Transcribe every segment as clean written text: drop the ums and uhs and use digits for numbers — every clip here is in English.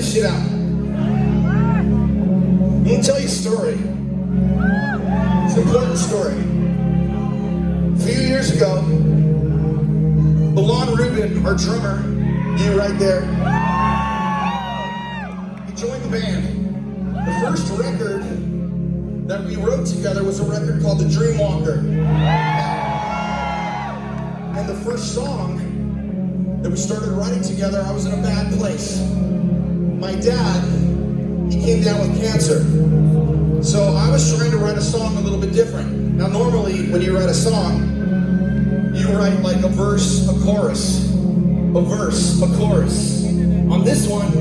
this shit out. I'm gonna tell you a story. It's an important story. A few years ago, Belon Rubin, our drummer, you right there, he joined the band. The first record that we wrote together was a record called The Dreamwalker. And the first song that we started writing together, I was in a bad place. My dad, he came down with cancer. So I was trying to write a song a little bit different. Now normally when you write a song, you write like a verse, a chorus, a verse, a chorus. On this one,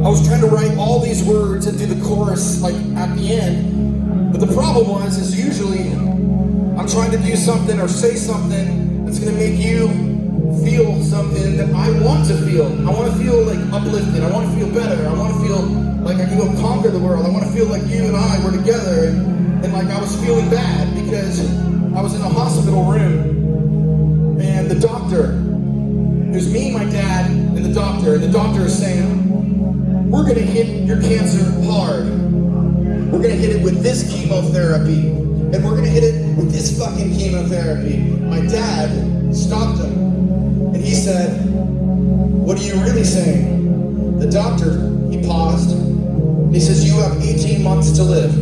I was trying to write all these words and do the chorus like at the end. But the problem is usually I'm trying to do something or say something that's gonna make you feel something that I want to feel. I want to feel like uplifted. I want to feel better. I want to feel like I can go conquer the world. I want to feel like you and I were together and like I was feeling bad because I was in a hospital room and the doctor, it was me, my dad, and the doctor is saying, we're going to hit your cancer hard. We're going to hit it with this chemotherapy. And we're going to hit it with this fucking chemotherapy. My dad stopped him. And he said, what are you really saying? The doctor, he paused. He says, you have 18 months to live.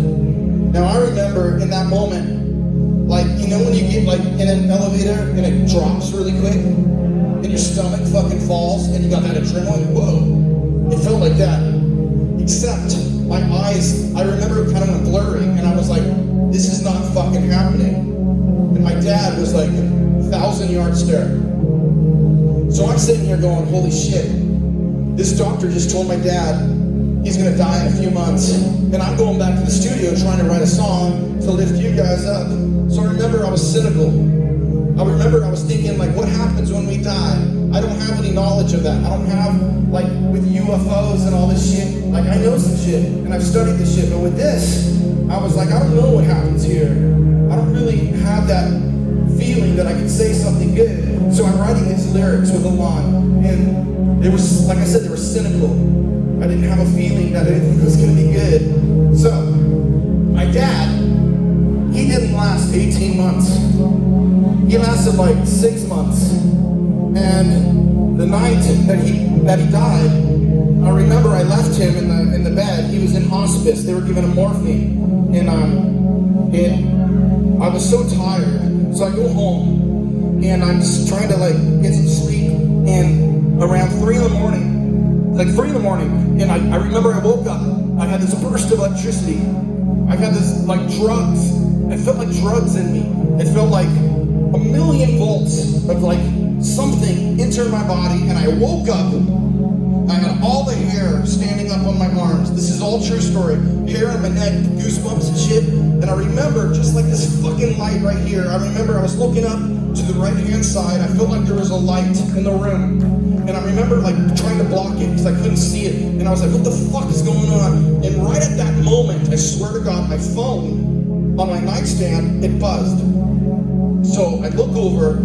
Now I remember in that moment, like, you know when you get like in an elevator and it drops really quick? And your stomach fucking falls and you got that adrenaline? Whoa. It felt like that. Except my eyes, I remember kind of went blurry and I was like, this is not fucking happening. And my dad was like 1,000 yards there. So I'm sitting here going, holy shit, this doctor just told my dad he's gonna die in a few months. And I'm going back to the studio trying to write a song to lift you guys up. So I remember I was cynical. I remember I was thinking like, what happens when we die? I don't have any knowledge of that. I don't have, like with UFOs and all this shit, like I know some shit and I've studied this shit, but with this, I was like, I don't know what happens here. I don't really have that feeling that I can say something good. So I'm writing these lyrics with Alon, and it was, like I said, they were cynical. I didn't have a feeling that anything was gonna be good. So, my dad, he didn't last 18 months. He lasted like 6 months. And the night that he died, I remember I left him in the bed. He was in hospice. They were giving him morphine. And I was so tired. So I go home and I'm just trying to like get some sleep, and around 3 in the morning, like 3 in the morning, and I remember I woke up, I had this burst of electricity. I had this like drugs. It felt like drugs in me. It felt like 1,000,000 volts of like something entered my body, and I woke up. I had all the hair standing up on my arms. This is all true story. Hair on my neck, goosebumps and shit. And I remember just like this fucking light right here. I remember I was looking up to the right hand side. I felt like there was a light in the room. And I remember like trying to block it because I couldn't see it. And I was like, what the fuck is going on? And right at that moment, I swear to God, my phone on my nightstand, it buzzed. So I look over,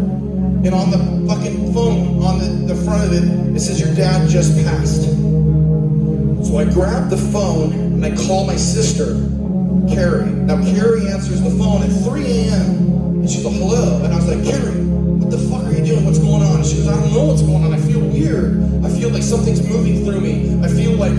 and on the fucking phone, on the front of it, it says, your dad just passed. So I grab the phone and I call my sister, Carrie. Now Carrie answers the phone at 3 a.m. and she's like, hello. And I was like, Carrie, what the fuck are you doing? What's going on? And she goes, I don't know what's going on. I feel weird. I feel like something's moving through me. I feel like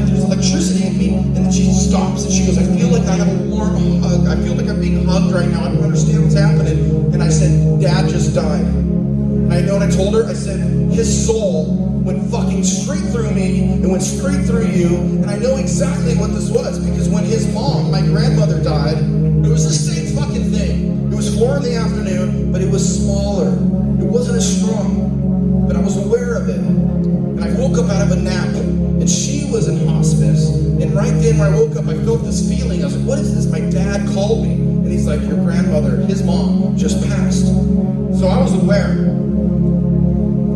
there's electricity in me. And then she stops and she goes, I feel like I have a warm hug. I feel like I'm being hugged right now. I don't understand what's happening. And I said, Dad just died. And I know what I told her? I said, his soul went fucking straight through me and went straight through you. And I know exactly what this was, because when his mom, my grandmother, died, it was the same fucking thing. It was 4 in the afternoon, but it was smaller. It wasn't as strong, but I was aware of it. And I woke up out of a nap, and she was in hospice. And right then when I woke up, I felt this feeling. I was like, what is this? My dad called me, and he's like, your grandmother, his mom, just passed. So I was aware.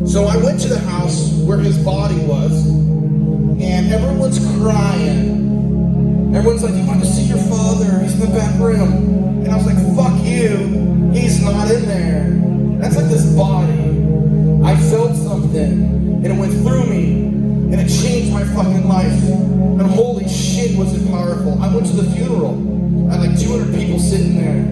So I went to the house where his body was, and everyone's crying. Everyone's like, you want to see your father? He's in the back room. And I was like, fuck you. He's not in there. That's like this body. I felt something, and it went through me, and it changed fucking life. And holy shit, was it powerful. I went to the funeral. I had like 200 people sitting there,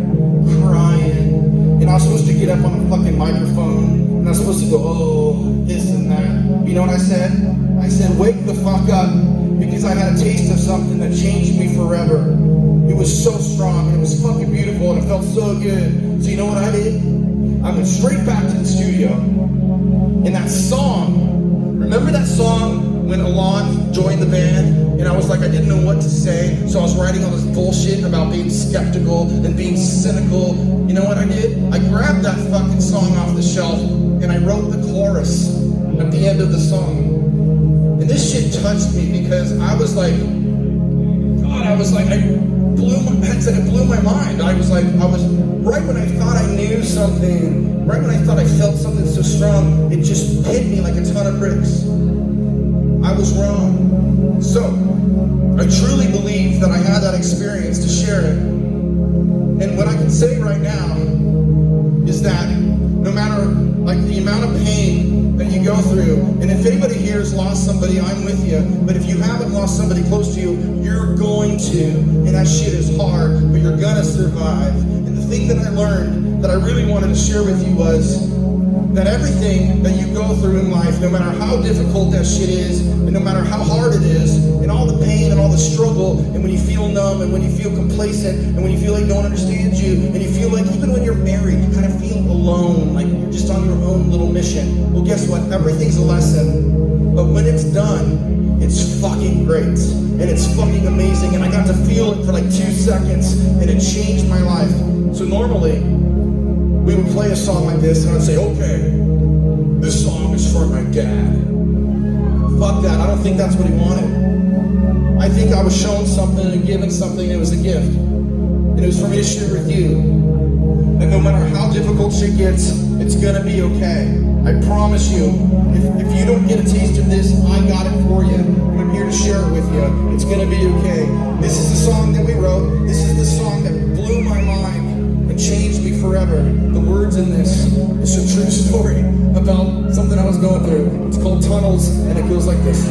crying. And I was supposed to get up on a fucking microphone. And I was supposed to go, oh, this and that. You know what I said? I said, wake the fuck up. Because I had a taste of something that changed me forever. It was so strong, and it was fucking beautiful, and it felt so good. So you know what I did? I went straight back to the studio. And that song, remember that song when Alon joined the band? And I was like, I didn't know what to say. So I was writing all this bullshit about being skeptical and being cynical. You know what I did? I grabbed that fucking song off the shelf, and I wrote the chorus at the end of the song. And this shit touched me because I was like, God, it blew my mind. I was right when I thought I knew something, right when I thought I felt something so strong, it just hit me like a ton of bricks. I was wrong. So, I truly believe that I had that experience to share it. And what I can say right now is that no matter like the amount of pain that you go through, and if anybody here has lost somebody, I'm with you. But if you haven't lost somebody close to you, you're going to. And that shit is hard, but you're gonna survive. And the thing that I learned that I really wanted to share with you was that everything that you go through in life, no matter how difficult that shit is, and no matter how hard it is, and all the pain and all the struggle, and when you feel numb, and when you feel complacent, and when you feel like no one understands you, and you feel like even when you're married, you kind of feel alone, like you're just on your own little mission. Well, guess what? Everything's a lesson, but when it's done, it's fucking great, and it's fucking amazing, and I got to feel it for like 2 seconds, and it changed my life. So normally, we would play a song like this, and I'd say, okay, this song is for my dad. Fuck that, I don't think that's what he wanted. I think I was shown something and given something, and it was a gift. And it was for me to share with you. And no matter how difficult shit gets, it's gonna be okay. I promise you, if you don't get a taste of this, I got it for you. And I'm here to share it with you. It's gonna be okay. This is the song that we wrote. This is the song that blew my mind and changed me forever. The words in this is a true story about something I was going through. It's called Tunnels, and it goes like this.